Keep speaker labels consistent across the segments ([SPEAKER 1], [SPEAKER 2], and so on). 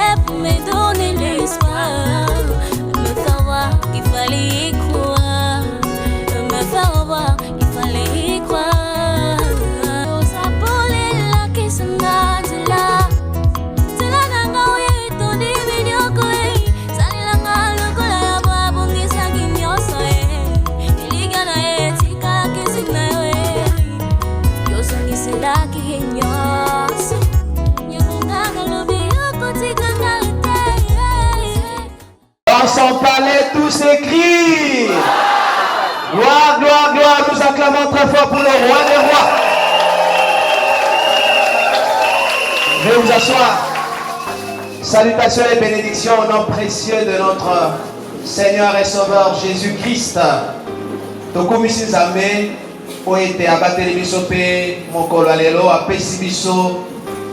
[SPEAKER 1] fait pour me donner l'espoir, me faire voir qu'il fallait y croire, me faire voir qu'il fallait y croire. Ça brûle là qui se nage là, c'est là nanga oui ton divinio koi, ça ni nanga loko la ya ba bungi sangi nyoso ili gana tika kisi na we, yo sangi se la ki nyoso.
[SPEAKER 2] Dans son palais, tout s'écrit. Gloire, gloire, gloire. Nous acclamons très fort pour le roi des rois. Veuillez vous asseoir. Salutations et bénédictions au nom précieux de notre Seigneur et Sauveur Jésus-Christ. Tokumisi Nzambe oete abateli biso pe mokolo lelo apesi biso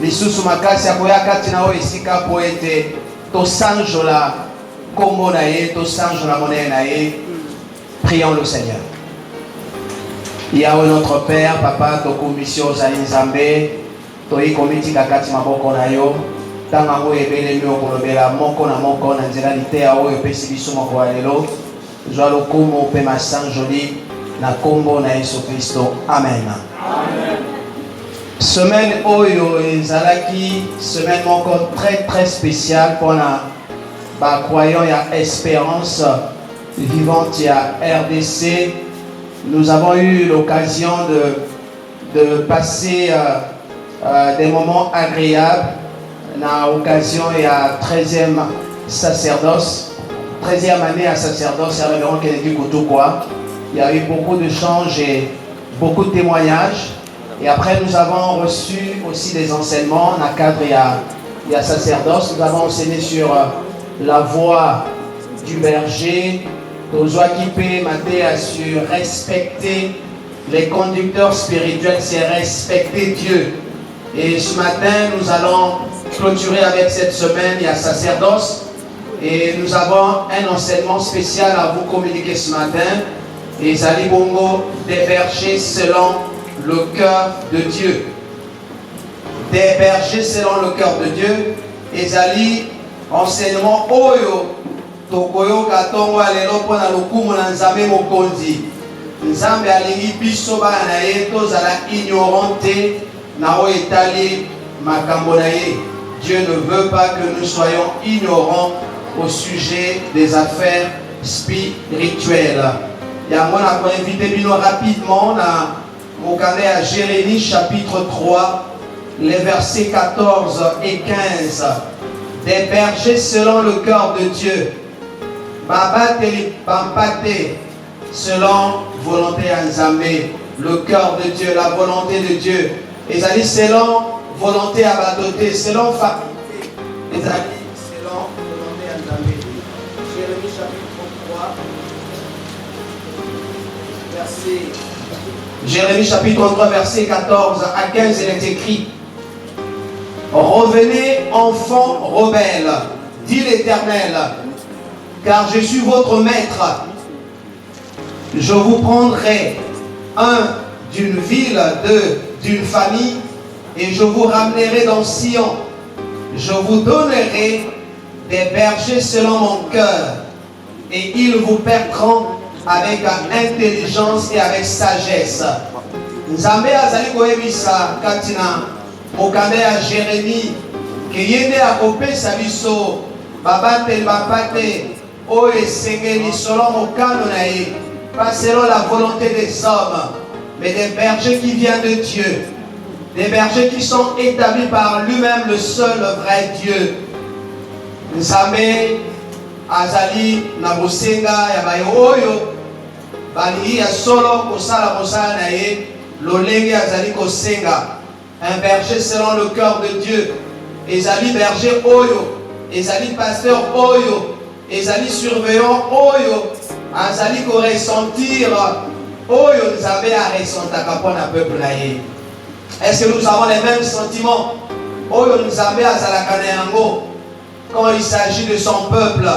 [SPEAKER 2] lisusu makasi akoya kati na oyo esika po ete tosanjola kombo na ye, tosanjola monene na ye. Prions le Seigneur. Yahweh notre Père, Papa, tokumisi ozali Nzambe toyi komitika kati maboko na yo tanga ngo ebelemi okolobela moko na moko na nzela liteya oyo epesi biso mokolo lelo zwa lokumu mpe masanjoli na kombo na Yesu Kristo. Amen. Amen. Semaine oyo ezalaki semaine moko très spéciale pour la croyant ya Espérance Vivante ya RDC. Nous avons eu l'occasion de passer des moments agréables na occasion ya 13e sacerdoce, 13e année à sacerdoce à Révérend Kennedy Koutoukwa. Il y a eu beaucoup de changes et beaucoup de témoignages. Et après, nous avons reçu aussi des enseignements dans le cadre il y a sacerdoce. Nous avons enseigné sur la voie du berger. Nous avons sur respecter les conducteurs spirituels, c'est respecter Dieu. Et ce matin, nous allons clôturer avec cette semaine, il y a sacerdoce. Et nous avons un enseignement spécial à vous communiquer ce matin. Et Zali Bongo, des bergers selon le cœur de Dieu. Des bergers selon le cœur de Dieu. Et Zali, enseignement Oyo, Tokoyo Katongo Alelo Pona Lokumu Nzambe Mokondi. Nzambe Alingi Biso Banaye, Tozala ignoranté, Nao Etali Makambonaye. Dieu ne veut pas que nous soyons ignorants au sujet des affaires spirituelles. Et on a invité rapidement à Jérémie chapitre 3, les versets 14 et 15. Des bergers selon le cœur de Dieu. Babate Bampate selon volonté Nzambe, le cœur de Dieu, la volonté de Dieu. Et ça dit selon volonté abadoté, selon faculté. Et ça dit selon volonté Nzambe. Jérémie chapitre 3. Jérémie chapitre 3 verset 14 à 15, il est écrit: revenez enfants rebelles, dit l'Éternel, car je suis votre maître. Je vous prendrai un d'une ville, deux d'une famille, et je vous ramènerai dans Sion. Je vous donnerai des bergers selon mon cœur, et ils vous paîtront avec intelligence et avec sagesse. Nzambe azali koyebisa katina mokanda ya Jérémie ke yende akopesa biso babate bapate oyo esengeli selon mokano na ye, pas selon la volonté des hommes, mais des bergers qui viennent de Dieu, des bergers qui sont établis par lui-même, le seul vrai Dieu. Nzambe azali na bosenga ya bayo oyo bali ya solo kosala kosala na ye lolenge azali kosenga. Un berger selon le cœur de Dieu. Ezali berger oyo, ezali pasteur oyo, ezali surveillant oyo, azali ko ressentir oyo Nzambe a ressentaka pona peuple na ye. Est-ce que nous avons les mêmes sentiments oyo Nzambe azalaka na yango quand il s'agit de son peuple?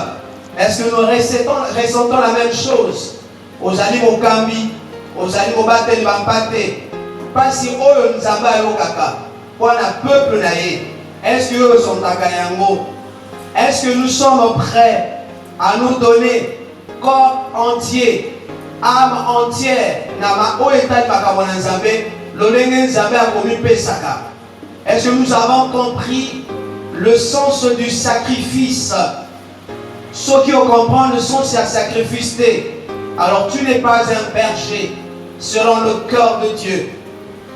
[SPEAKER 2] Est-ce que nous ressentons la même chose? Ozali mokambi, ozali mobateli bampate, pasi oyo Nzambe ayokaka pona peuple na ye. Est-ce que eux sont à Kayango? Est-ce que nous sommes prêts à nous donner corps entier, âme entière? Est-ce que nous avons compris le sens du sacrifice? Ceux qui comprennent le sens du sacrifice, alors tu n'es pas un berger selon le cœur de Dieu.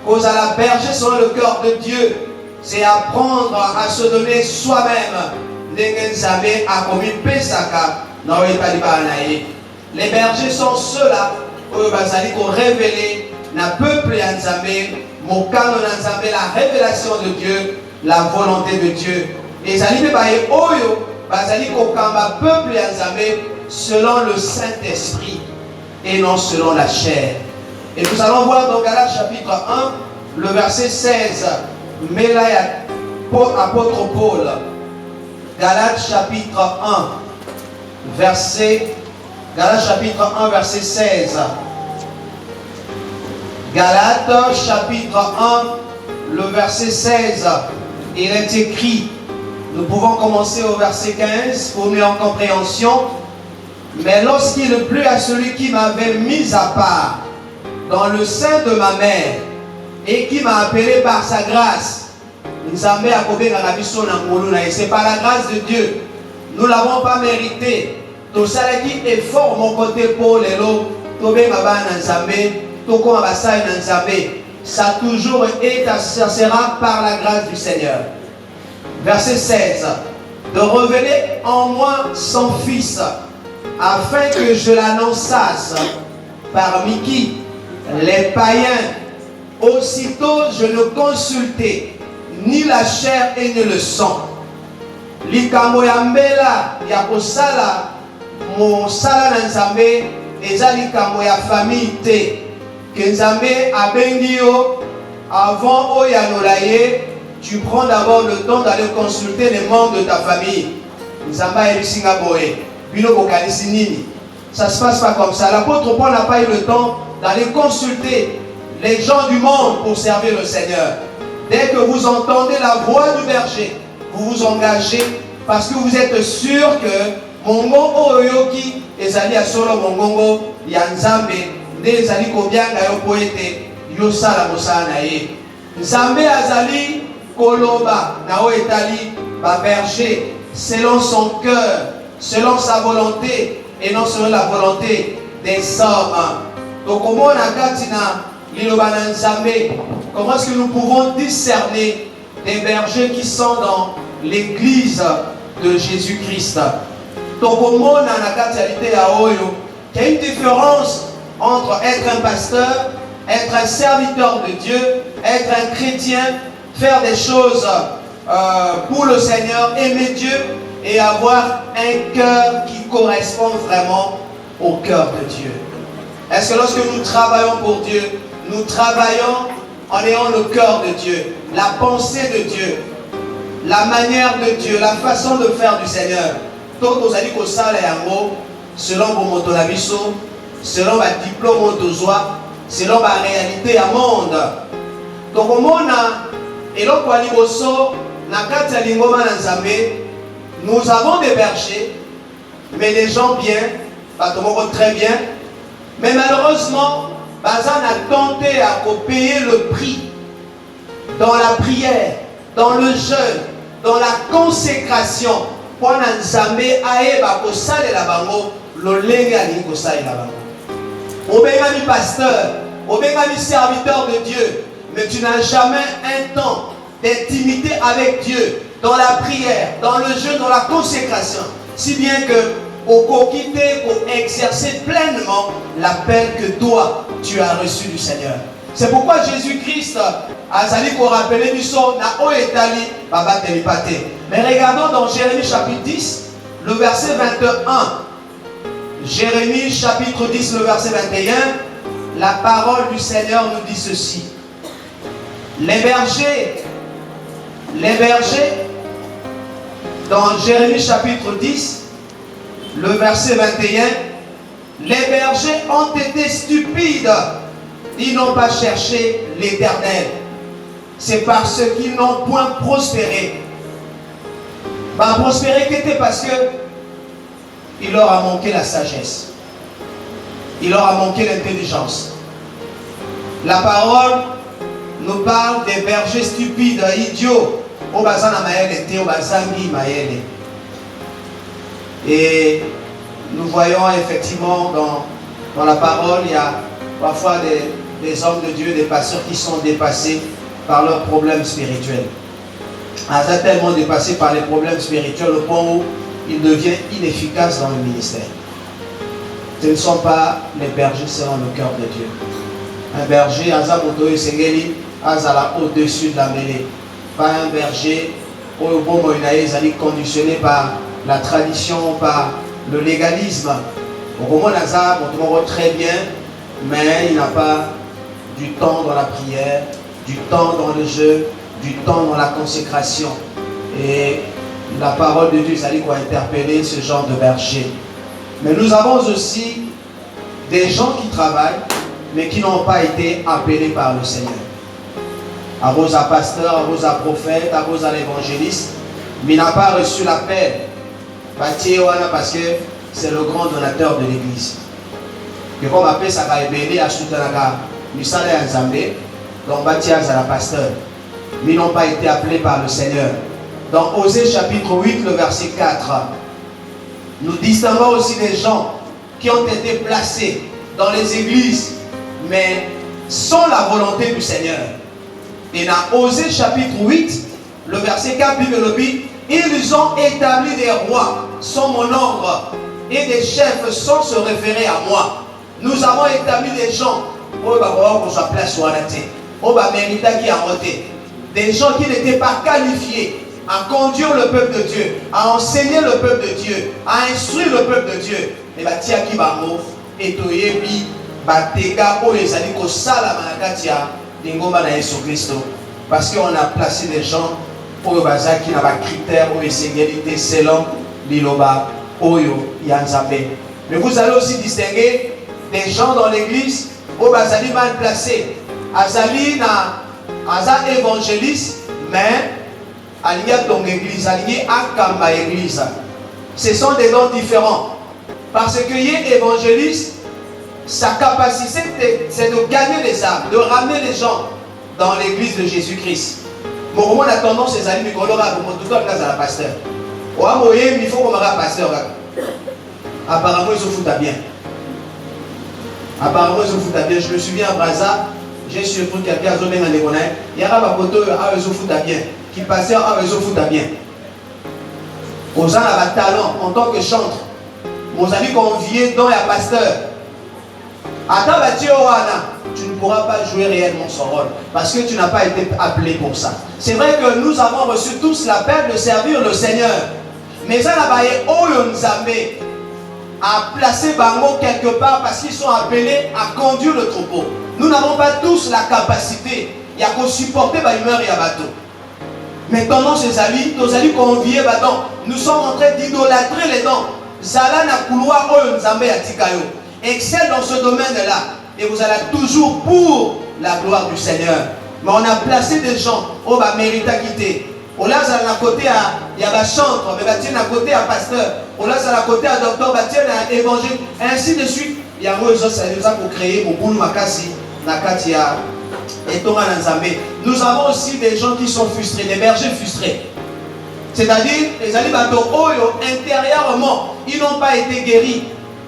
[SPEAKER 2] Cause à la berger selon le cœur de Dieu, c'est apprendre à se donner soi-même. Les bergers sont ceux-là qui ont révélé le peuple Nzambe, la révélation de Dieu, la volonté de Dieu. Et les peuple Nzambe selon le Saint-Esprit et non selon la chair. Et nous allons voir dans Galates chapitre 1, le verset 16. Mais là, il y a apôtre Paul. Galates chapitre 1, verset 16. Galates chapitre 1, le verset 16. Il est écrit, nous pouvons commencer au verset 15 pour mieux en compréhension. Mais lorsqu'il plut à celui qui m'avait mis à part dans le sein de ma mère et qui m'a appelé par sa grâce, c'est par la grâce de Dieu. Nous ne l'avons pas mérité. Tout ça qui est fort mon côté pour les lots. Ça toujours est, ça sera par la grâce du Seigneur. Verset 16. De révéler en moi son Fils, afin que je l'annonçasse parmi qui? Les païens. Aussitôt je ne consultais ni la chair et ni le sang. Likambo ya mbela ya kosala mosala na Nzambe eza likambo ya famille te. Que Nzambe abengi yo avant oyanola ye, tu prends d'abord le temps d'aller consulter les membres de ta famille. Nzambe ebisinga boye bino bokanisi nini. Ça se passe pas comme ça. L'apôtre Paul n'a pas eu le temps d'aller consulter les gens du monde pour servir le Seigneur. Dès que vous entendez la voix du berger, vous vous engagez parce que vous êtes sûr que mongo oyoki ezali asolo mongongo ya Nzambe nde ezali kobianga yo poete yo sala mosala na ye. Nzambe azali koloba na o etali ba berger selon son cœur, selon sa volonté et non selon la volonté des hommes. Donc comment on a katina liloba na Nzambe? Comment est-ce que nous pouvons discerner des bergers qui sont dans l'église de Jésus-Christ? Donc, comment on a qu'il y a une différence entre être un pasteur, être un serviteur de Dieu, être un chrétien, faire des choses pour le Seigneur, aimer Dieu et avoir un cœur qui correspond vraiment au cœur de Dieu. Est-ce que lorsque nous travaillons pour Dieu, nous travaillons en ayant le cœur de Dieu, la pensée de Dieu, la manière de Dieu, la façon de faire du Seigneur? Selon vos motonabiso, selon votre diplôme, selon la réalité du monde. Donc, au monde, nous avons des bergers, mais des gens bien, très bien, mais malheureusement, Bazan a tenté à payer le prix dans la prière, dans le jeûne, dans la consécration. Pour Nzambe aeba kosala la bango lolenge ali kosala la bango. Obengami pasteur, obengami serviteur de Dieu, mais tu n'as jamais un temps d'intimité avec Dieu, dans la prière, dans le jeûne, dans la consécration, si bien que au coquité pour exercer pleinement l'appel que toi tu as reçu du Seigneur. C'est pourquoi Jésus-Christ a sali pour rappeler du son na oetali baba telipate. Mais regardons dans Jérémie chapitre 10, le verset 21. Jérémie chapitre 10, le verset 21. La parole du Seigneur nous dit ceci. Les bergers, dans Jérémie chapitre 10, le verset 21, les bergers ont été stupides, ils n'ont pas cherché l'Éternel. C'est parce qu'ils n'ont point prospéré Va prospérer parce que il leur a manqué la sagesse. Il leur a manqué l'intelligence. La parole nous parle des bergers stupides, idiots. Au bazan maëlle était au bazangi maëlle. Et nous voyons effectivement dans la parole, il y a parfois des hommes de Dieu, des pasteurs qui sont dépassés par leurs problèmes spirituels. Ils sont tellement dépassés par les problèmes spirituels au point où ils deviennent inefficaces dans le ministère. Ce ne sont pas les bergers selon le cœur de Dieu. Un berger, au-dessus de la mêlée. Pas un berger conditionné par la tradition, par le légalisme. Au moment on très bien, mais il n'a pas du temps dans la prière, du temps dans le jeu, du temps dans la consécration. Et la parole de Dieu, ça dit qu'on va interpeller ce genre de berger. Mais nous avons aussi des gens qui travaillent, mais qui n'ont pas été appelés par le Seigneur. À vos pasteurs, à vos prophètes, à vos évangélistes, mais n'a pas reçu l'appel. Parce que c'est le grand donateur de l'église. Et comme appelle ça va ébeler à soutenir Misale Nzambe, donc Batia la pasteur. Mais n'ont pas été appelés par le Seigneur. Dans Osée chapitre 8, le verset 4, nous distinguons aussi des gens qui ont été placés dans les églises, mais sans la volonté du Seigneur. Et dans Osée chapitre 8, le verset 4, Bible le dit, ils ont établi des rois sans mon ordre et des chefs sans se référer à moi. Nous avons établi des gens, des gens qui n'étaient pas qualifiés à conduire le peuple de Dieu, à enseigner le peuple de Dieu, à instruire le peuple de Dieu. Et parce qu'on a placé des gens qui n'ont pas de critères ou de sécurité selon l'Iloba Oyo Yanzambe. Mais vous allez aussi distinguer des gens dans l'église qui sont mal placés. Azali na évangéliste, mais aligné ton église, aligné à Kamba église. Ce sont des dons différents. Parce que y est évangéliste, sa capacité c'est de gagner les âmes, de ramener les gens dans l'église de Jésus-Christ. Mon moment a tendance à aller Nicolas pour tout cas grâce à la pasteur. Il faut qu'on m'arrête pasteur. Apparemment ils se foutent à bien. Apparemment ils se foutent à bien. Je me souviens à Brazza, j'ai surpris quelqu'un à Zomé Mandégonaï. Il y a un poteau à eux se foutent à bien. Qui passait à eux se foutent à bien. Aux gens à talent en tant que chantre. Mon ami convié dans la pasteur. Tu ne pourras pas jouer réellement son rôle parce que tu n'as pas été appelé pour ça. C'est vrai que nous avons reçu tous l'appel de servir le Seigneur. Mais ça n'a pas été à placer Bango quelque part parce qu'ils sont appelés à conduire le troupeau. Nous n'avons pas tous la capacité. Il y a qu'à supporter l'humeur et à bateau. Mais pendant ces amis, nos amis conviés, nous sommes en train d'idolâtrer les dons. Zala na couloir oyo nzambe ya tikayo. Excelle dans ce domaine-là. Et vous allez toujours pour la gloire du Seigneur. Mais on a placé des gens au bas mérite à quitter. On l'a à côté à il y a un chantre, mais bâtir à côté à pasteur. On l'a à côté à docteur, bâtir à évangile. Ainsi de suite. Il y a moi ça pour créer mon boulot makasi nakatia et Thomas Nzambe. Nous avons aussi des gens qui sont frustrés, des bergers frustrés. C'est-à-dire les alibateurs intérieurement, ils n'ont pas été guéris.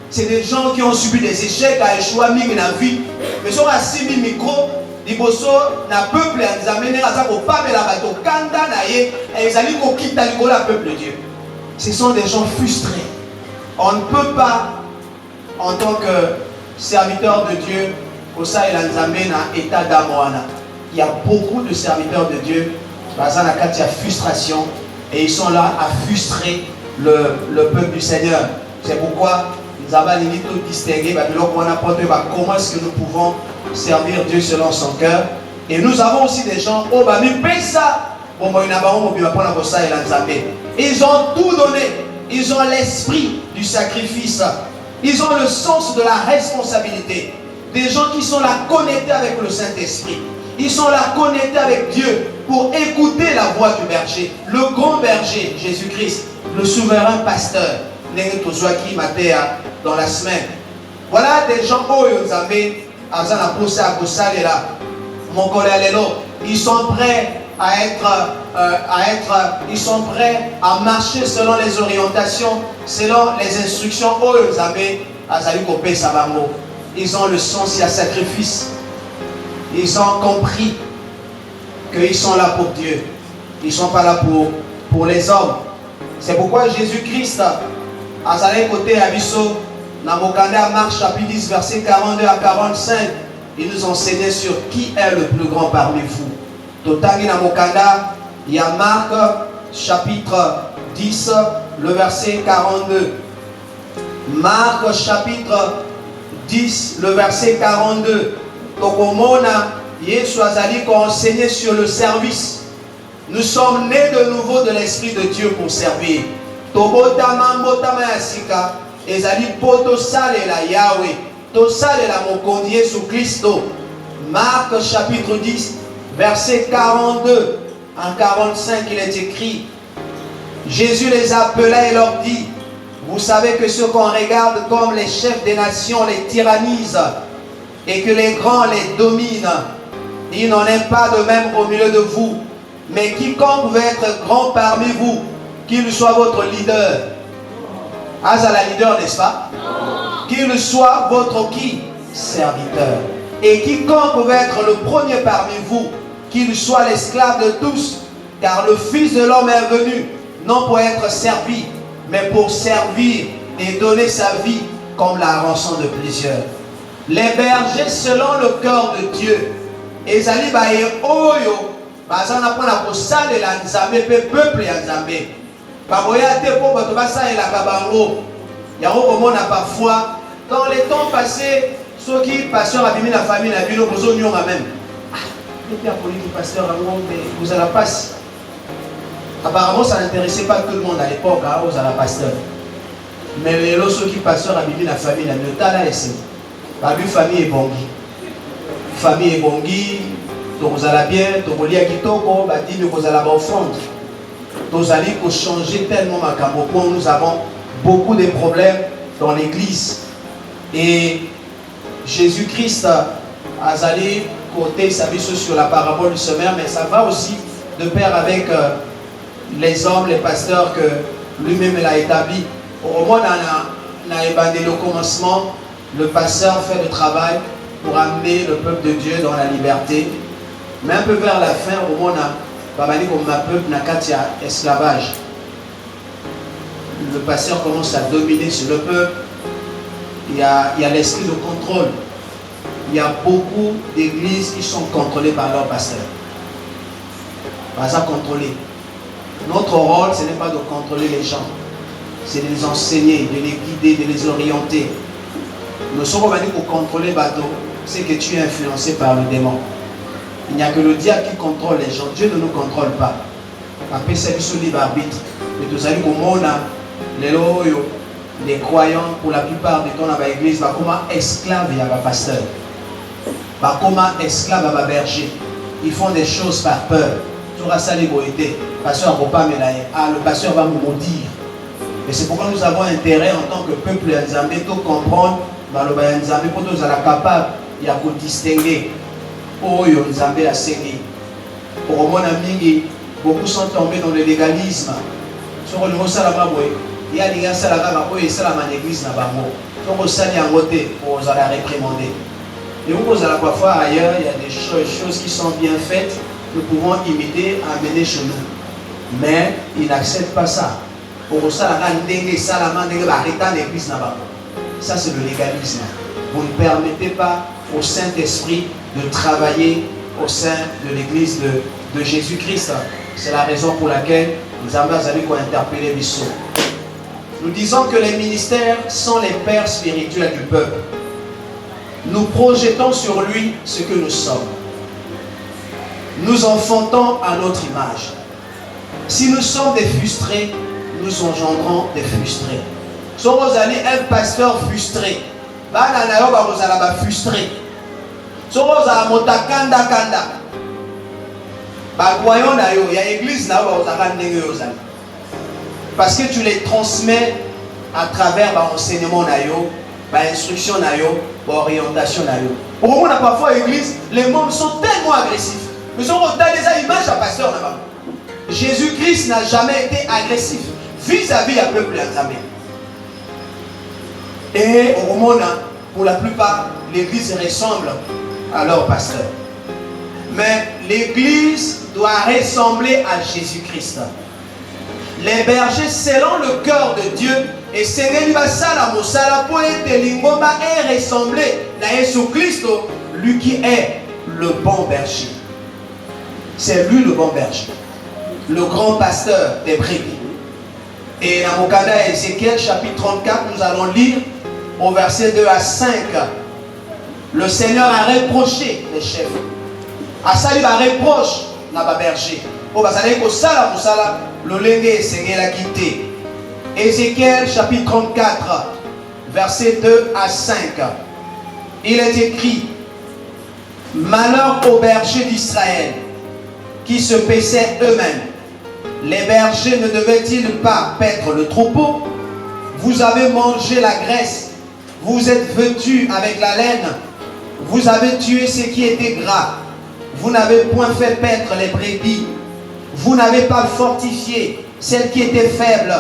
[SPEAKER 2] C'est des gens qui ont subi des échecs, à échouer dans la vie. Mais si on a 6 000 micros, les bosso n'a peuple à amener à ça pour pas mettre la bateau. Kanda naïe et ils allaient qu'on quitte le peuple de Dieu. Ce sont des gens frustrés. On ne peut pas, en tant que serviteur de Dieu, au sein de l'Anzamé dans l'état d'Amoana. Il y a beaucoup de serviteurs de Dieu. Dans la carte, il y a frustration. Et ils sont là à frustrer le peuple du Seigneur. C'est pourquoi nous avons tout distingué comment est-ce que nous pouvons servir Dieu selon son cœur. Et nous avons aussi des gens, ils ont tout donné. Ils ont l'esprit du sacrifice. Ils ont le sens de la responsabilité. Des gens qui sont là connectés avec le Saint-Esprit. Ils sont là connectés avec Dieu pour écouter la voix du berger. Le grand berger, Jésus-Christ, le souverain pasteur, dans la semaine. Voilà des gens ils sont prêts ils sont prêts à marcher selon les orientations, selon les instructions. Ils ont le sens, il y a sacrifice. Ils ont compris qu'ils sont là pour Dieu. Ils ne sont pas là pour les hommes. C'est pourquoi Jésus-Christ, à sa côté Abisso, dans Marc chapitre 10, verset 42 à 45, il nous enseignait sur qui est le plus grand parmi vous. Totangi Namokanda, il y a Marc chapitre 10, le verset 42. Marc chapitre 10, le verset 42. Tokomona, Yesu azali ko enseigner sur le service. Nous sommes nés de nouveau de l'Esprit de Dieu pour servir. Tobotama mbotama yasika, ezali poto sale la Yahweh, to sale la mokondi Yesu Christo. Marc chapitre 10, verset 42 en 45, il est écrit: Jésus les appela et leur dit: vous savez que ceux qu'on regarde comme les chefs des nations les tyrannisent et que les grands les dominent. Il n'en est pas de même au milieu de vous. Mais quiconque veut être grand parmi vous, qu'il soit votre leader. Azala leader, n'est-ce pas? Qu'il soit votre qui? Serviteur. Et quiconque veut être le premier parmi vous, qu'il soit l'esclave de tous. Car le Fils de l'homme est venu, non pour être servi, mais pour servir et donner sa vie comme la rançon de plusieurs. Les bergers selon le cœur de Dieu. Ezali baye oyo bazana pona ko salela nzambe pe peuple ya nzambe. Baboya te po bato basalela kabango. Yango komona parfois dans les temps passés ceux qui pasteur abimi la famille na bino bozo nyonga même. Depuis la politique pasteur vous allez passer. Apparemment ça n'intéressait pas tout le monde à l'époque aux à la pasteur. Mais les ceux qui pasteur abimi la famille na bino tala essaye. Babu famille est bongi. Famille est bongi, vous allez bien, vous allez kitoko, vous allez offrande. Vous allez changer tellement ma campo. Nous avons beaucoup de problèmes dans l'église. Et Jésus-Christ a allé côté sa vie sur la parabole du semeur, mais ça va aussi de pair avec les hommes, les pasteurs que lui-même a établi. Au moins, on a ébattu le commencement, le pasteur fait le travail pour amener le peuple de Dieu dans la liberté. Mais un peu vers la fin, au moment où comme ma peuple n'a qu'à esclavage. Le pasteur commence à dominer sur le peuple. Il y a l'esprit de contrôle. Il y a beaucoup d'églises qui sont contrôlées par leur pasteur. Pas à contrôler. Notre rôle, ce n'est pas de contrôler les gens. C'est de les enseigner, de les guider, de les orienter. Nous sommes venus pour contrôler bateau. C'est que tu es influencé par le démon. Il n'y a que le diable qui contrôle les gens. Dieu ne nous contrôle pas. Après, c'est du libre arbitre. Mais nous allons au les croyants, pour la plupart du temps dans l'église, comment esclaves il y a un pasteur. Comment esclaves il y a un berger. Ils font des choses par peur. Tu auras ça l'égoïté. Le pasteur ne va pas mélanger. Le pasteur va me maudire. Et c'est pourquoi nous avons intérêt en tant que peuple de comprendre dans le Nzambe pour nous être capables de distinguer Oyo Nzambe a saigné. Pour mon ami, beaucoup sont tombés dans le légalisme. Sur le mot Salamaboy, il y a des gens qui sont dans l'église. Donc, ça y a un côté pour vous réprimander. Et vous allez parfois ailleurs, il y a des choses qui sont bien faites, nous pouvons imiter, amener chez nous. Mais ils n'acceptent pas ça. Pour ça, ça c'est le légalisme. Vous ne permettez pas au Saint-Esprit de travailler au sein de l'église de Jésus-Christ. C'est la raison pour laquelle nous avons interpellé Bissot. Nous disons que les ministères sont les pères spirituels du peuple. Nous projetons sur lui ce que nous sommes. Nous enfantons à notre image. Si nous sommes des frustrés, nous engendrons des frustrés. Si vous allez un pasteur frustré, vous allez frustré. Si vous allez Croyant d'ailleurs, il y a l'église là où parce que tu les transmets à travers l'enseignement, l'instruction, l'orientation. Pour moi, parfois l'église, les membres sont tellement agressifs. Mais on a des images à pasteur là-bas. Jésus-Christ n'a jamais été agressif vis-à-vis du peuple d'Azamé. Et au moment, pour la plupart, l'église ressemble à leur pasteur. Mais l'église doit ressembler à Jésus-Christ. Les bergers, selon le cœur de Dieu, et Seigneur Basala Mosala pour être l'ingoma est ressemblé à Jésus-Christ, lui qui est le bon berger. C'est lui le bon berger, le grand pasteur des brebis. Et dans Mokada Ézéchiel chapitre 34, nous allons lire au verset 2 à 5. Le Seigneur a reproché les chefs. Asali va reproche na ba berger. O bazali ko sala musala le lenge Seigneur a quitté. Ézéchiel chapitre 34 verset 2 à 5. Il est écrit: malheur aux bergers d'Israël qui se paissaient eux-mêmes. Les bergers ne devaient-ils pas paître le troupeau? Vous avez mangé la graisse, vous êtes vêtus avec la laine, vous avez tué ce qui était gras, vous n'avez point fait paître les brebis, vous n'avez pas fortifié celles qui étaient faibles,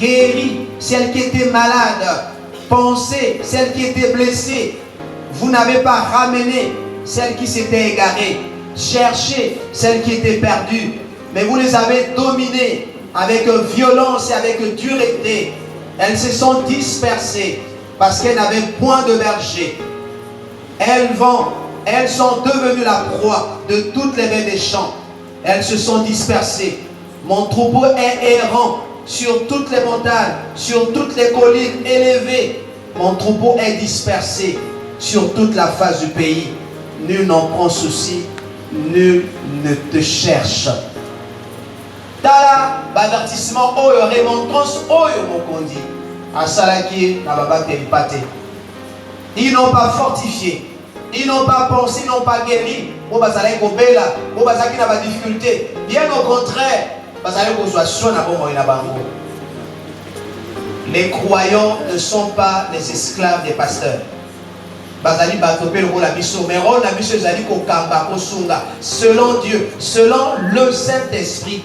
[SPEAKER 2] guéri celles qui étaient malades, pensé celles qui étaient blessées, vous n'avez pas ramené celles qui s'étaient égarées, cherché celles qui étaient perdues, mais vous les avez dominées avec violence et avec dureté. Elles se sont dispersées parce qu'elles n'avaient point de berger. Elles sont devenues la proie de toutes les bêtes des champs. Elles se sont dispersées. Mon troupeau est errant sur toutes les montagnes, sur toutes les collines élevées. Mon troupeau est dispersé sur toute la face du pays. Nul n'en prend souci, nul ne te cherche. Tala, bâtissement, oyo, remontrance, oyo, mokondi. Asalaki, nababa teripate. Ils n'ont pas fortifié, ils n'ont pas pensé, ils n'ont pas guéri. Pour bazalaki kobela, pour bazalaki na ba difficulté. Bien au contraire, bazalaki kozwa son na bongo na bango. Les croyants ne sont pas les esclaves des pasteurs. Bazali batope le la biso, mais on a biso zali ko kamba ko sunga selon Dieu, selon le Saint-Esprit.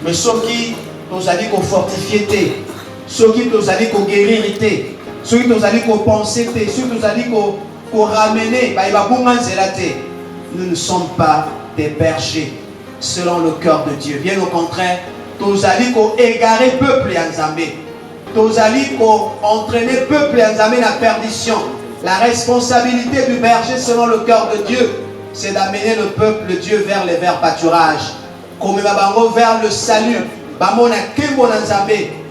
[SPEAKER 2] Mais ceux qui nous allaient fortifier, ceux qui nous allaient guérir, ceux qui nous allaient penser, ceux qui nous allaient ramener, nous ne sommes pas des bergers selon le cœur de Dieu. Bien au contraire, nous allaient égarer le peuple en Zambé. Nous allaient entraîner le peuple en Zambé dans la perdition. La responsabilité du berger selon le cœur de Dieu, c'est d'amener le peuple de Dieu vers les verts pâturages. Comme vers le salut,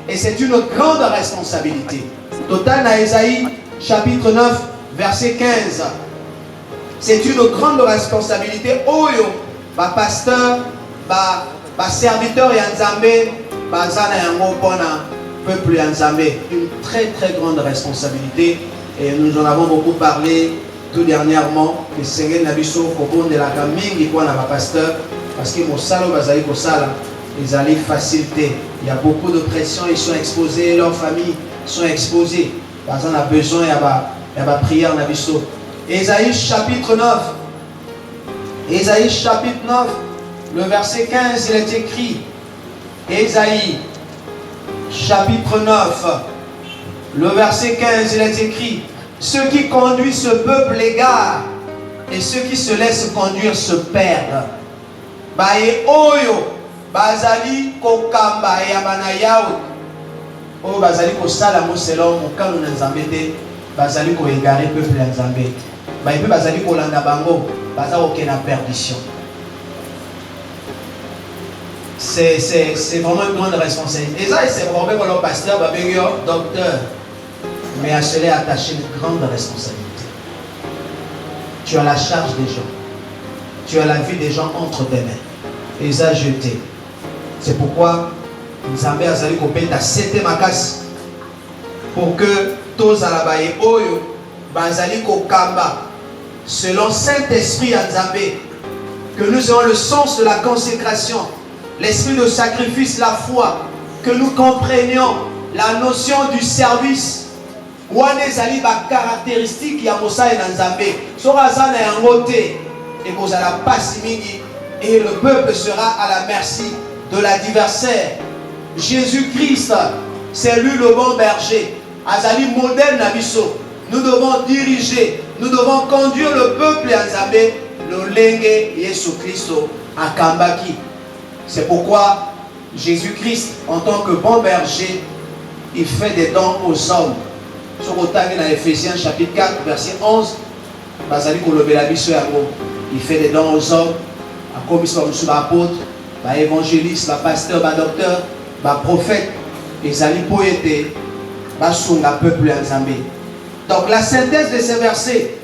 [SPEAKER 2] et c'est une grande responsabilité. Total dans Ésaïe chapitre 9 verset 15. C'est une grande responsabilité. Oyo, pasteur, serviteur Yanzambe, peuple Yanzambe. Une très très grande responsabilité. Et nous en avons beaucoup parlé tout dernièrement. Le Seigneur Nabiso, Kobon de la Kaming, qui est pasteur. Parce que mon salaud, ils allaient faciliter. Il y a beaucoup de pression, ils sont exposés, leurs familles sont exposées. Parce qu'on a besoin, il y a prière en abisso. Ésaïe chapitre 9. Ésaïe chapitre 9, le verset 15, il est écrit. Ésaïe chapitre 9, le verset 15, il est écrit: ceux qui conduisent ce peuple l'égarent, et ceux qui se laissent conduire se perdent. Baye oyo bazali kokamba ya banayao oyo bazali kosala moselo mokano na Nzambe te, bazali ko égarer peuple ya Nzambe. Baye pe bazali kolanda bango baza okena perdition. C'est vraiment une grande responsabilité. Et ça, c'est vraiment pour le pasteur, docteur, mais à cela est attaché une grande responsabilité. Tu as la charge des gens. Tu as la vie des gens entre tes mains. Et ça jeté. C'est pourquoi Nzambe azali kopeta sete makas pour que tous alabaye oyo bazali kokamba selon Saint-Esprit ya Nzambe que nous ayons le sens de la consécration, l'esprit de sacrifice, la foi, que nous comprenions la notion du service. Wane ezali ba caractéristique ya mosala na Nzambe. Sora zana yango te et kozala pasi mingi et le peuple sera à la merci de l'adversaire. Jésus-Christ, c'est lui le bon berger. Azali modèle na biso. Nous devons diriger, nous devons conduire le peuple à Nzambe, le lenge Yesu Christo akambaki. C'est pourquoi Jésus-Christ, en tant que bon berger, il fait des dons aux hommes. Sur dans Ephésiens chapitre 4, verset 11, il fait des dons aux hommes, comme ils sont apôtres, évangélistes, pasteur, docteur, prophète, et ali poète, sunga peuple ensemble. Donc la synthèse de ces versets,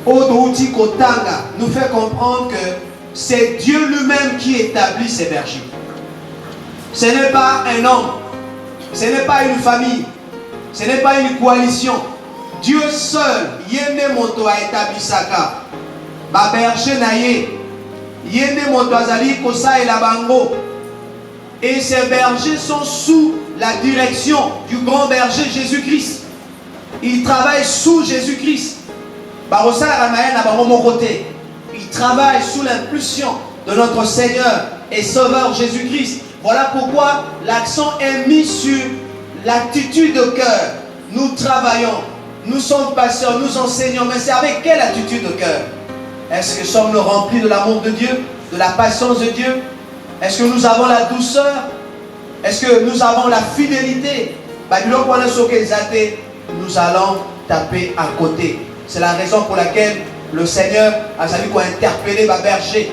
[SPEAKER 2] Odouti Kotanga, nous fait comprendre que c'est Dieu lui-même qui établit ces bergers. Ce n'est pas un homme, ce n'est pas une famille, ce n'est pas une coalition. Dieu seul, Yende Moto a établi Saka. Ba berger naye, Yende Moto azali kosa et la bango. Et ces bergers sont sous la direction du grand berger Jésus-Christ. Ils travaillent sous Jésus-Christ. Barosa Ramayen a bango mon côté. Ils travaillent sous l'impulsion de notre Seigneur et Sauveur Jésus-Christ. Voilà pourquoi l'accent est mis sur l'attitude de cœur. Nous travaillons, nous sommes patients, nous enseignons, mais c'est avec quelle attitude de cœur? Est-ce que sommes-nous remplis de l'amour de Dieu, de la patience de Dieu? Est-ce que nous avons la douceur? Est-ce que nous avons la fidélité? Nous allons taper à côté. C'est la raison pour laquelle le Seigneur a interpellé ma berger.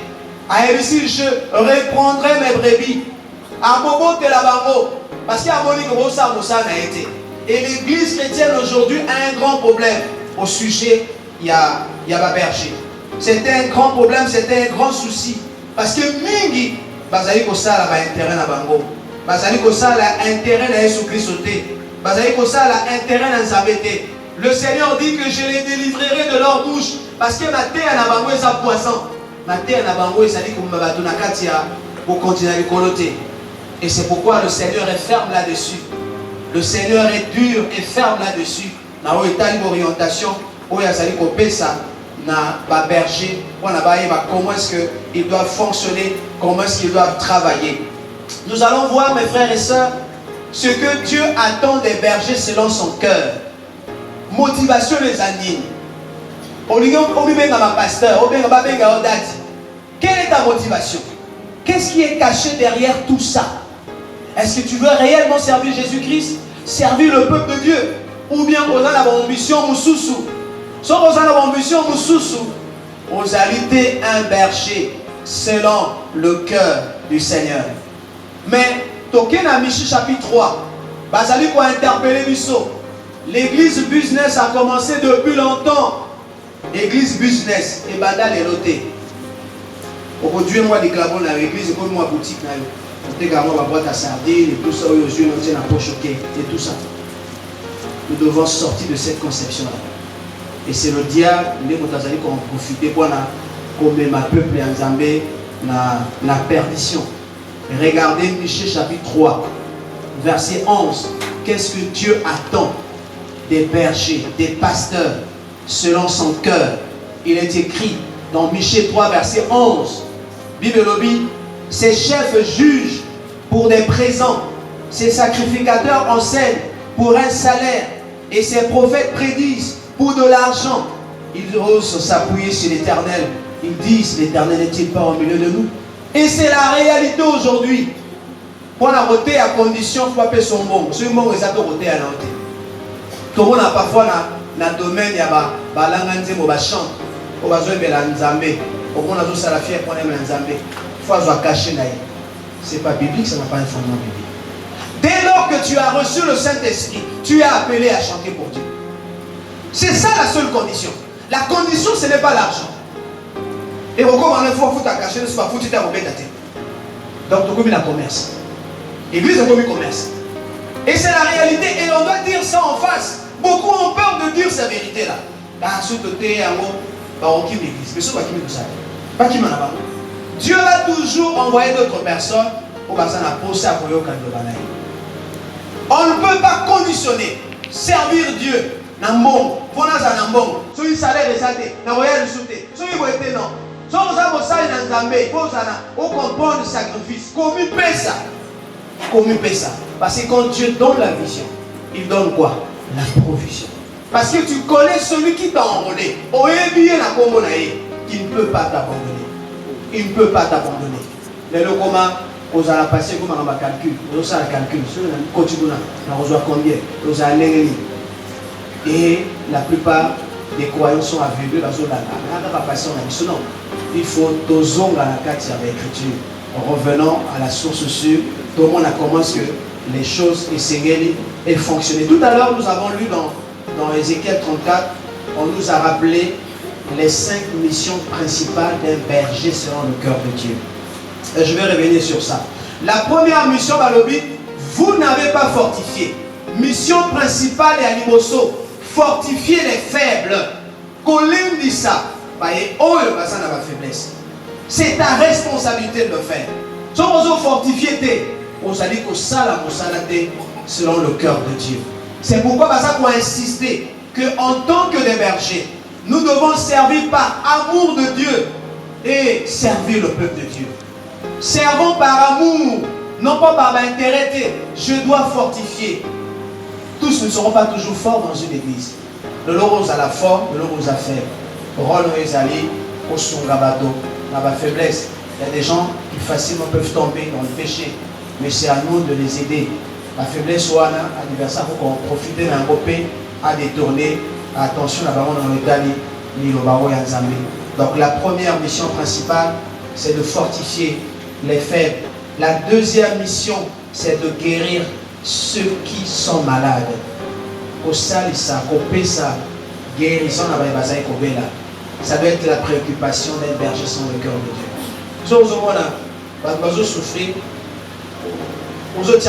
[SPEAKER 2] Ici, je reprendrai mes brebis. Parce qu'il y a et l'église chrétienne aujourd'hui a un grand problème au sujet il y a ma berger. C'était un grand problème, c'était un grand souci. Parce que mingi, bazali ko sala ba intérêt na bango. Bazali ko sala intérêt na Yesu Christ te. Bazali ko sala intérêt na Nzambe te. Le Seigneur dit que je les délivrerai de leur bouche parce que ma terre na bango est à poisson. Ma terre na bango est ali comme bato na katia pour continuer à coloter. Et c'est pourquoi le Seigneur est ferme là-dessus. Le Seigneur est dur et ferme là-dessus. Na une orientation où il y a sali ko pesa na ba berger, comment est-ce qu'ils doivent fonctionner, comment est-ce qu'ils doivent travailler. Nous allons voir, mes frères et sœurs, ce que Dieu attend des bergers selon son cœur. Motivation les animes. Quelle est ta motivation? Qu'est-ce qui est caché derrière tout ça? Est-ce que tu veux réellement servir Jésus-Christ, servir le peuple de Dieu, ou bien on a l'ambition Moussousou? Si on a l'ambition Moussousou, on a été un berger selon le cœur du Seigneur. Mais Token a Michi chapitre 3, Basali pour interpeller Bisso. L'église business a commencé depuis longtemps. L'église business et Banda les lotés. Aujourd'hui, moi, des clavons dans l'église, comme moi, boutique. On également ma boîte à sardines et tout ça, aux yeux, on tient la poche et tout ça. Nous devons sortir de cette conception-là. Et c'est le diable, les Motazali qui ont profité pour ma peuple en Zambé, la perdition. Regardez Michée chapitre 3, verset 11. Qu'est-ce que Dieu attend des bergers, des pasteurs, selon son cœur? Il est écrit dans Michée 3, verset 11. Bible Lobby, ses chefs jugent pour des présents, ses sacrificateurs enseignent pour un salaire, et ses prophètes prédisent pour de l'argent. Ils osent s'appuyer sur l'Éternel. Ils disent, l'Éternel n'est-il pas au milieu de nous? Et c'est la réalité aujourd'hui. Pour la voter à condition, il faut appeler son bon. Ce mot est à voter à l'entrée. Tout le monde a parfois dans le domaine, il y a des langues qui chantent. On va jouer la Nzambé. Au moins, on a tous la fière pour la Nzambé. Il faut cacher là. Ce n'est pas biblique, ça n'a pas un fondement biblique. Dès lors que tu as reçu le Saint-Esprit, tu es appelé à chanter pour Dieu. C'est ça la seule condition. La condition, ce n'est pas l'argent. Et au comment il faut cacher, ce n'est pas foutu à vous. Donc, tu commis la commerce. L'église est commis commerce. Et c'est la réalité. Et on doit dire ça en face. Beaucoup ont peur de dire cette vérité-là. Dieu va toujours envoyer d'autres personnes pour passer à poser à Koyo Kandobanaï. On ne peut pas conditionner, servir Dieu. Nambong, Fonasa Nambong, soyez salaire résalté, Naroya Rissoté, soyez voté non. Soyez au salaire dans Zambé, au comprendre le sacrifice, comme il paie ça. Comme il paie ça. Parce que quand Dieu donne la vision, il donne quoi? La provision. Parce que tu connais celui qui t'a enrôlé. Il ne peut pas t'abandonner. Il ne peut pas t'abandonner. Mais le comment, vous allez passer comme un calcul. Vous allez calcul. Vous allez combien? Vous allez. Et la plupart des croyants sont aveuglés dans la non. Il faut dosons dans la carte de l'écriture. Revenons à la source sûre. Tout le monde a commencé que les choses et fonctionner. Tout à l'heure, nous avons lu dans Ézéchiel 34, on nous a rappelé les 5 missions principales d'un berger selon le cœur de Dieu. Et je vais revenir sur ça. La première mission, Balobi, vous n'avez pas fortifié. Mission principale et Animoso, fortifier les faibles. Colin dit ça. C'est ta responsabilité de le faire. Si vous fortifiez, vous allez que ça, selon le cœur de Dieu. C'est pourquoi on a insisté qu'en tant que des bergers, nous devons servir par amour de Dieu et servir le peuple de Dieu. Servons par amour, non pas par intérêt. Je dois fortifier. Tous ne seront pas toujours forts dans une église. Le lot à la forme, le lot à faible. Rôle Ezali, au Sungabato, dans la faiblesse. Il y a des gens qui facilement peuvent tomber dans le péché, mais c'est à nous de les aider. La faiblesse ou à l'anniversaire, il faut qu'on profite d'un copé à détourner. Attention à dans le Dali, ni le Baro Yanzambi. Donc la première mission principale, c'est de fortifier les faibles. La deuxième mission, c'est de guérir ceux qui sont malades. Au salissa, au pesa, guérison à Baïbazaï Kobela. Ça doit être la préoccupation d'un berger sans le cœur de Dieu. Si vous avez souffrir, vous avez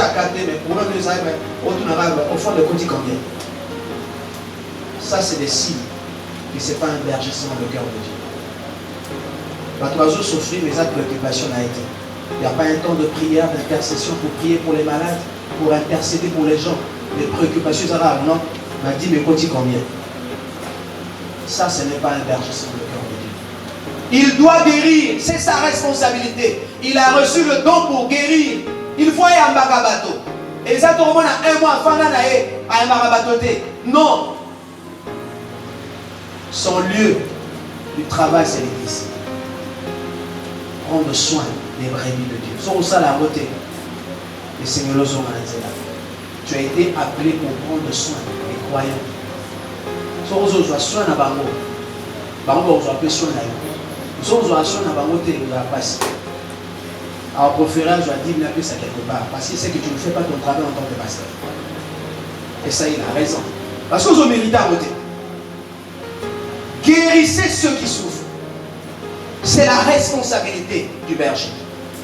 [SPEAKER 2] mais pour nous, au fond de côté combien? Ça, c'est des signes que ce n'est pas un berger sans le cœur de Dieu. Vous avez souffrir, mais ça, préoccupation a été. Il n'y a pas un temps de prière, d'intercession pour prier pour les malades, pour intercéder pour les gens. Les préoccupations, ça va, non? m'a dit, mais côté combien? Ça, ce n'est pas un berger sans le cœur de Dieu. Il doit guérir, c'est sa responsabilité. Il a reçu le don pour guérir. Il faut aller en Bakabato. Et ça, tout le monde a un mois, à un Bakabato. Non. Son lieu du travail, c'est l'église. Prendre soin des brebis de Dieu. Sur ça, la beauté. Le Seigneur nous a dit là. Tu as été appelé pour prendre soin des croyants. Si vous avez soin à Bango, Bango vous avez soin à eux. Si vous avez soin à Bango, vous avez passé. Alors, préférence, je dois dire ça quelque part. Parce que c'est que tu ne fais pas ton travail en tant que pasteur. Et ça, il a raison. Parce que vous avez mérité à voter. Guérissez ceux qui souffrent. C'est la responsabilité du berger.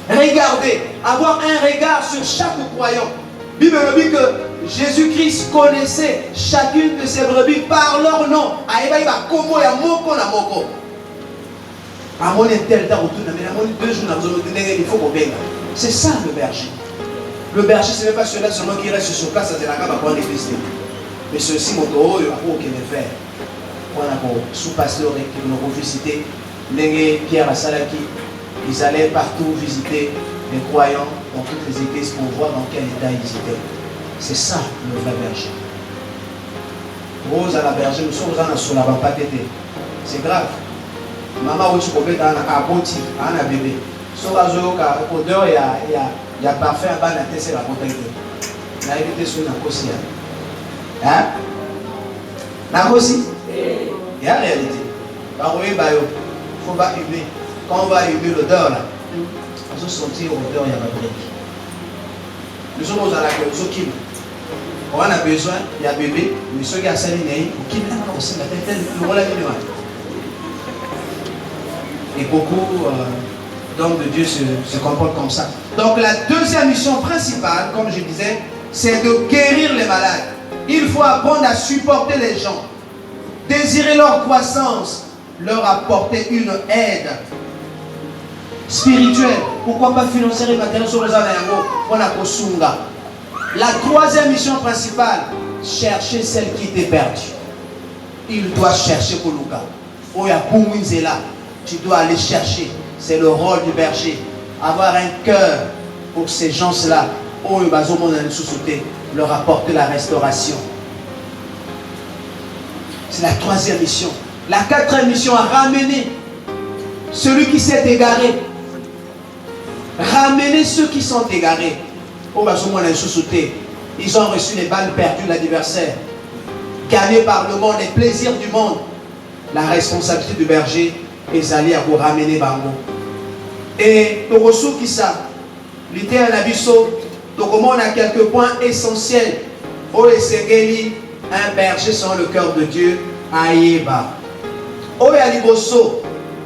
[SPEAKER 2] Regardez, avoir un regard sur chaque croyant. Bible dit que Jésus-Christ connaissait chacune de ses brebis par leur nom. C'est ça le berger. Le berger, ce n'est pas celui-là seulement qui reste sur place, mais c'est aussi mon taureau, il y a pour qu'il le fait. On a sous-pasteur qui nous visiter. Pierre Salaki, ils allaient partout visiter les croyants dans toutes les églises pour voir dans quel état ils étaient. C'est ça le vrai berger. Rose à la berger, nous sommes sur la bapatete. C'est grave. Maman, où tu peux mettre un aboti, un bébé. Sur la zone, odeur, il y a parfait à bas la tête, c'est la bouteille. La évité sur la cossia. Hein? La cossie? Il y a la réalité. Il faut pas humer. Quand on va humer l'odeur là, on va sentir l'odeur, il y a ma brique. Nous sommes aux alarmes, nous sommes qui? On a besoin, il y a bébé, mais ceux qui ont saliné, qui viennent aussi la tête, le rôle à l'univers. Et beaucoup d'hommes de Dieu se comportent comme ça. Donc la deuxième mission principale, comme je disais, c'est de guérir les malades. Il faut apprendre à supporter les gens, désirer leur croissance, leur apporter une aide. spirituel. Pourquoi pas financier et matériel sur les anneaux? On a Kosunga. La troisième mission principale, chercher celle qui était perdue. Il doit chercher Koluka. Oya Pumwinzela. Tu dois aller chercher. C'est le rôle du berger. Avoir un cœur pour ces gens-là. Leur apporter la restauration. C'est la troisième mission. La quatrième mission, à ramener celui qui s'est égaré. Ramener ceux qui sont égarés. Ils ont reçu les balles perdues de l'adversaire. Gagnés par le monde, les plaisirs du monde. La responsabilité du berger est d'aller à vous ramener Bango. Et le ressource qui ça, l'idée à l'abisso, donc on a quelques points essentiels. Un berger selon le cœur de Dieu, Aïeba.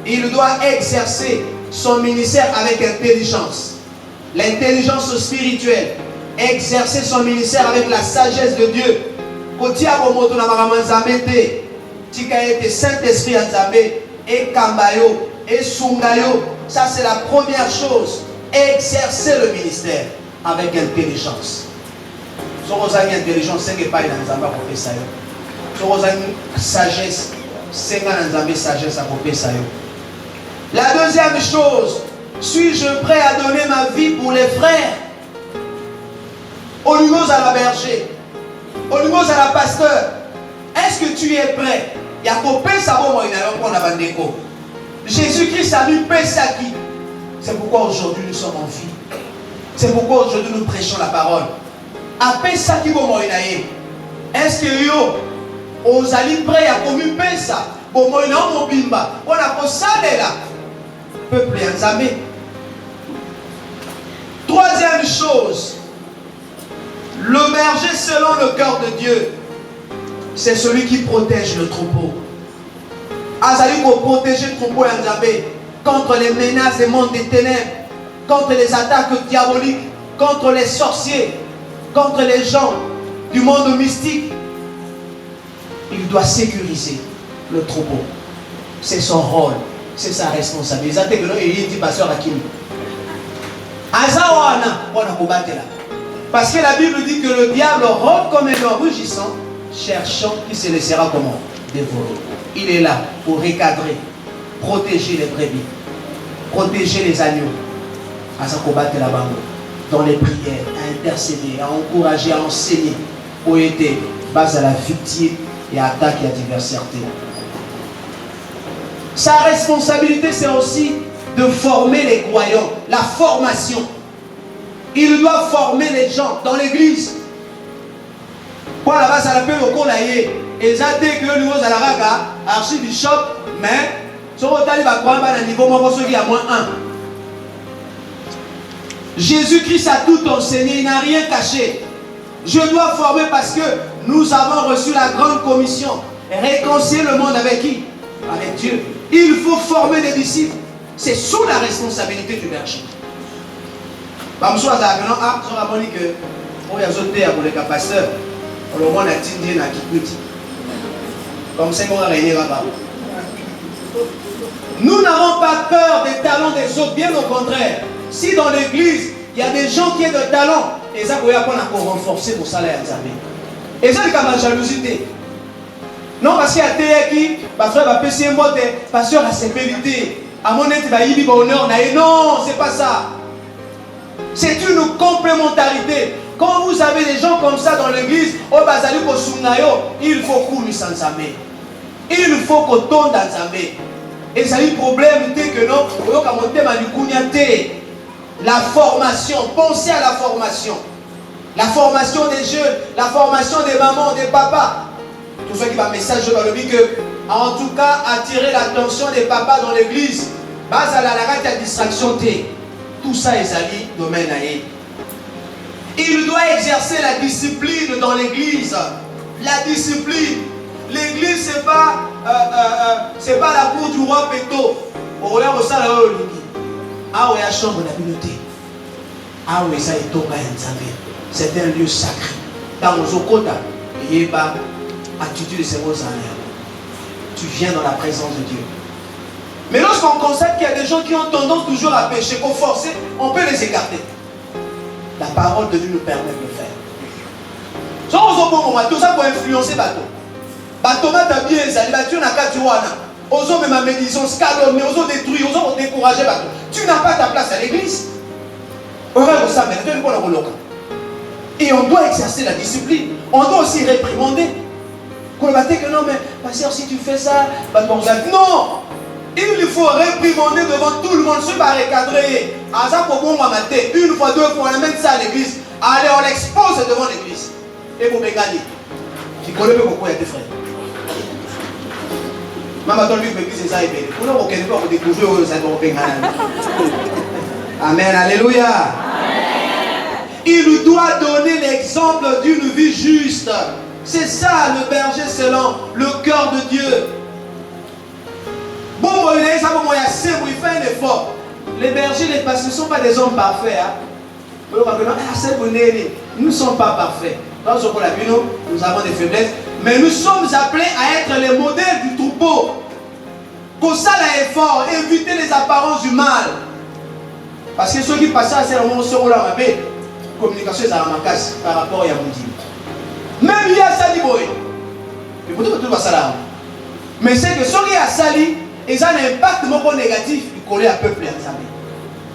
[SPEAKER 2] Il doit exercer son ministère avec intelligence. L'intelligence spirituelle. Exercer son ministère avec la sagesse de Dieu. Saint-Esprit et Kambayo et Sungayo. Ça c'est la première chose. Exercer le ministère avec intelligence. Si vous avez intelligence, c'est que pas dans Zamba pour faire ça. Si vous avez sagesse, c'est que dans Zamba sagesse à faire ça. La deuxième chose, suis-je prêt à donner ma vie pour les frères? Au niveau à la berger, au niveau à la pasteur, est-ce que tu es prêt? Il y a coupé ça pour la bandeko. Jésus-Christ a mis Pesaki. C'est pourquoi aujourd'hui nous sommes en vie. C'est pourquoi aujourd'hui nous prêchons la parole. A Pesaki est-ce que yo aux alliés prêts à communer Pesa? Bon moi non bimba. On a posé là. Peuple Nzambe. Troisième chose, le berger selon le cœur de Dieu, c'est celui qui protège le troupeau. Azali pour protéger le troupeau Nzambe contre les menaces des mondes des ténèbres, contre les attaques diaboliques, contre les sorciers, contre les gens du monde mystique. Il doit sécuriser le troupeau. C'est son rôle, c'est sa responsabilité. Parce que la Bible dit que le diable rôde comme un lion rugissant, cherchant qui se laissera comment? Dévorer. Il est là pour recadrer, protéger les brebis, protéger les agneaux. À sa combattre la banque, dans les prières, à intercéder, à encourager, à enseigner, pour aider, base à la victime et à attaquer l'adversité. Sa responsabilité, c'est aussi de former les croyants, la formation. Il doit former les gens dans l'église. Pour la base à la paix au Kolaye, et ça dès que nous à la raga, archibishop, mais sur le talib à quoi à niveau moi ceux qui a moins 1. Jésus-Christ a tout enseigné, il n'a rien caché. Je dois former parce que nous avons reçu la grande commission. Réconcilier le monde avec qui? Avec Dieu. Il faut former des disciples. C'est sous la responsabilité du berger. Comme ça, nous n'avons pas peur des talents des autres, bien au contraire. Si dans l'église, il y a des gens qui ont de talent, et ça peut apprendre à renforcer pour salaire. Et ça, c'est comme la jalousie. Non, parce qu'il y a des qui, frère, va passer un mot de pasteur à sécurité. À mon avis, il va honneur. Non, c'est pas ça. C'est une complémentarité. Quand vous avez des gens comme ça dans l'église, il faut qu'on s'en s'amène. Il faut qu'on tombe dans Zambé. Et ça a eu problème que non, la formation, pensez à la formation. La formation des jeunes, la formation des mamans, des papas. Tout ce qui va message dans le but que, en tout cas, attirer l'attention des papas dans l'église. Base à la distraction. Tout ça est allé domaine à elle. Il doit exercer la discipline dans l'église. La discipline. L'église, c'est pas la cour du roi Péto. Chambre d'habileté. C'est un lieu sacré. Dans nos okota, attitude de ces mots. Tu viens dans la présence de Dieu. Mais lorsque Lorsqu'on constate qu'il y a des gens qui ont tendance toujours à pécher, qu'on force, on peut les écarter. La parole de Dieu nous permet de le faire. Si on a tout ça pour influencer bateau. Bateau m'a bien ça, les bateaux n'a qu'à tuer. Aux hommes ma médisance, calomnie, aux hommes détruire, aux hommes décourager bateau. Tu n'as pas ta place à l'église. Et on doit exercer la discipline. On doit aussi réprimander. Que non, mais pasteur, si tu fais ça, non! Il faut réprimander devant tout le monde, se barricader. Une fois, deux fois, on amène ça à l'église. Allez, on l'expose devant l'église. Et vous m'égaliez. Tu connais pas pourquoi il y a des frères. Maman, ton livre, l'église, c'est ça, et bien. Vous ne connaissez pas, vous découvrez, ça Amen, alléluia. Il doit donner l'exemple d'une vie juste. C'est ça le berger selon le cœur de Dieu. Bon, il fait un effort. Les bergers, les pasteurs ne sont pas des hommes parfaits. Nous ne sommes pas parfaits. Nous avons des faiblesses. Mais nous sommes appelés à être les modèles du troupeau. Pour ça, l'effort, éviter les apparences du mal. Parce que ceux qui passent à ce moment seront là, ma communication est à ma casse par rapport à Yamoudi. Même il y a Sali Boy. Et pourtant, tout va ça. Mais c'est que ceux qui ont Sali, ils ont un impact négatif du collé à peuple.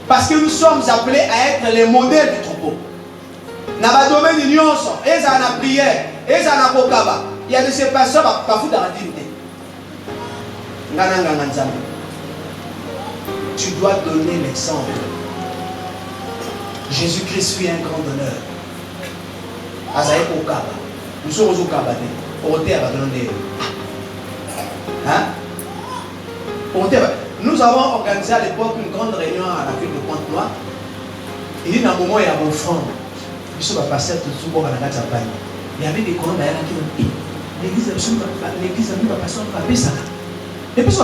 [SPEAKER 2] Parce que nous sommes appelés à être les modèles du troupeau. Dans le domaine de l'union, ils ont la prière, ils ont la bokaba. Il y a de ces personnes qui ne foutent dans la dignité. Tu dois donner l'exemple. Jésus-Christ fit un grand honneur. Azaï Okaba. Nous sommes au Okaba. Nous avons organisé à l'époque une grande réunion à la ville de Pointe-Noire. Et il y a un moment où il y a un offrande. Il y avait des colons derrière qui ont dit l'église a mis ma passion à Bessa. Et puis,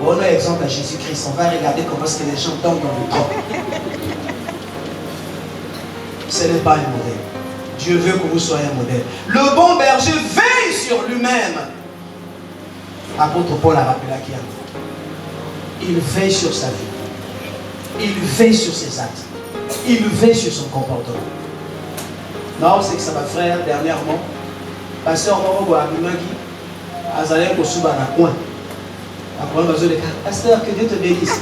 [SPEAKER 2] on a l'exemple à Jésus-Christ. On va regarder comment est-ce que les gens tombent dans le trône. Ce n'est pas un modèle. Dieu veut que vous soyez un modèle. Le bon berger veille sur lui-même. Apôtre Paul a rappelé à qui? Il veille sur sa vie. Il veille sur ses actes. Il veille sur son comportement. Non, c'est que ça va frère dernièrement. Pasteur Moro Amimagi, Azalem Kosuba na coin. Pasteur, que Dieu te bénisse.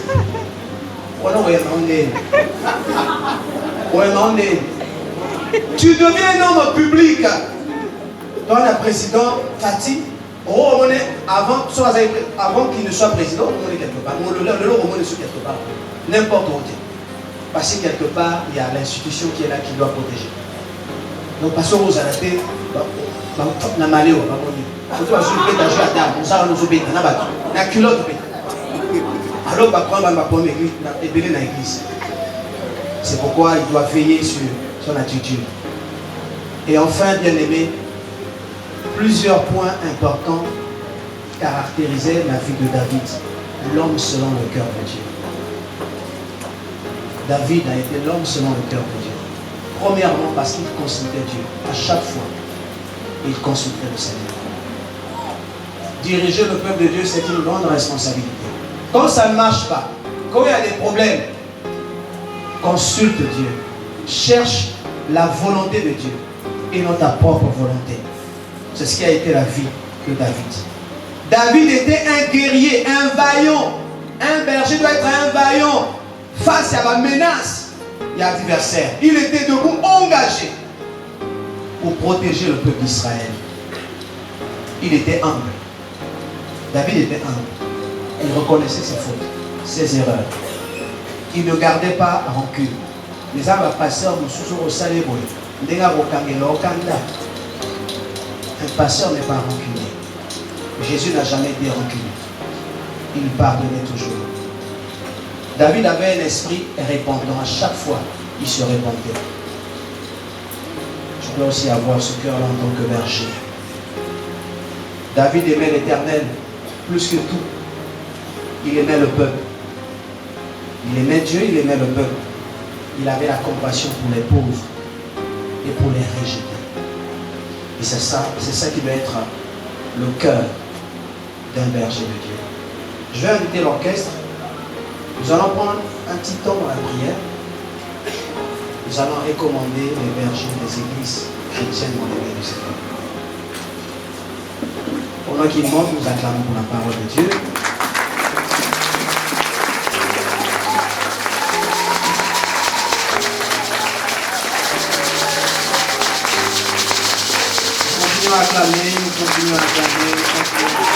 [SPEAKER 2] Tu deviens un homme public. Dans le président Fatih, avant qu'il ne soit président, on est quelque part. Le quelque part. N'importe où. Parce que quelque part, il y a l'institution qui est là qui doit protéger. Donc, pasteur aux arrêtés, na maléo, alors, c'est pourquoi il doit veiller sur son attitude. Et enfin, bien aimé, plusieurs points importants caractérisaient la vie de David, l'homme selon le cœur de Dieu. David a été l'homme selon le cœur de Dieu. Premièrement, parce qu'il consultait Dieu. À chaque fois, il consultait le Seigneur. Diriger le peuple de Dieu, c'est une grande responsabilité. Quand ça ne marche pas, quand il y a des problèmes, consulte Dieu. Cherche la volonté de Dieu et non ta propre volonté. C'est ce qui a été la vie de David. David était un guerrier, un vaillant. Un berger doit être un vaillant face à la menace et à l'adversaire. Il était debout, engagé pour protéger le peuple d'Israël. Il était humble. David était humble. Il reconnaissait ses fautes, ses erreurs. Il ne gardait pas rancune. Les hommes passeurs nous sont au saléboy. Un passeur n'est pas rancunier. Jésus n'a jamais été rancunier. Il pardonnait toujours. David avait un esprit répandant. À chaque fois, il se répandait. Je dois aussi avoir ce cœur-là en tant que berger. David aimait l'Éternel plus que tout. Il aimait le peuple. Il aimait Dieu, il aimait le peuple. Il avait la compassion pour les pauvres et pour les rejeter. Et c'est ça qui doit être le cœur d'un berger de Dieu. Je vais inviter l'orchestre. Nous allons prendre un petit temps dans la prière. Nous allons recommander les bergers des églises chrétiennes dans les mains du Seigneur. Pendant qu'ils montent, nous acclamons pour la parole de Dieu. Continuons à acclamer, continuons à acclamer, continuons à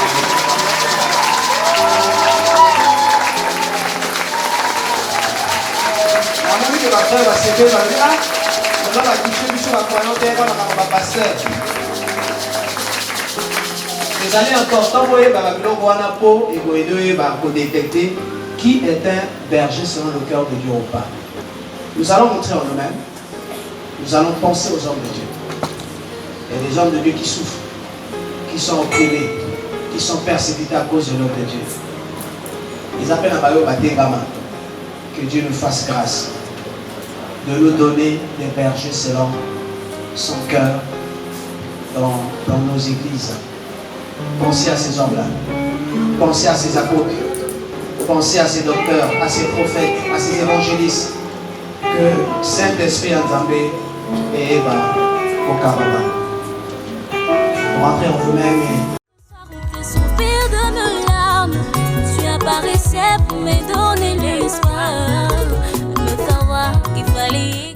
[SPEAKER 2] les années importantes, vous détecter qui est un berger selon le cœur de Dieu ou pas. Nous allons montrer en nous-mêmes. Nous allons penser aux hommes de Dieu. Il y a des hommes de Dieu qui souffrent, qui sont opprimés, qui sont persécutés à cause de l'œuvre de Dieu. Ils appellent à Bayo Batengama. Que Dieu nous fasse grâce de nous donner des bergers selon son cœur dans nos églises. Pensez à ces hommes-là. Pensez à ces apôtres. Pensez à ces docteurs, à ces prophètes, à ces évangélistes. Que Saint-Esprit Nzambé et Eva au Kabbalah. Rentrez en vous-même.
[SPEAKER 1] Soupir de mes larmes, tu apparaissais pour me donner l'espoir. Me savoir qu'il fallait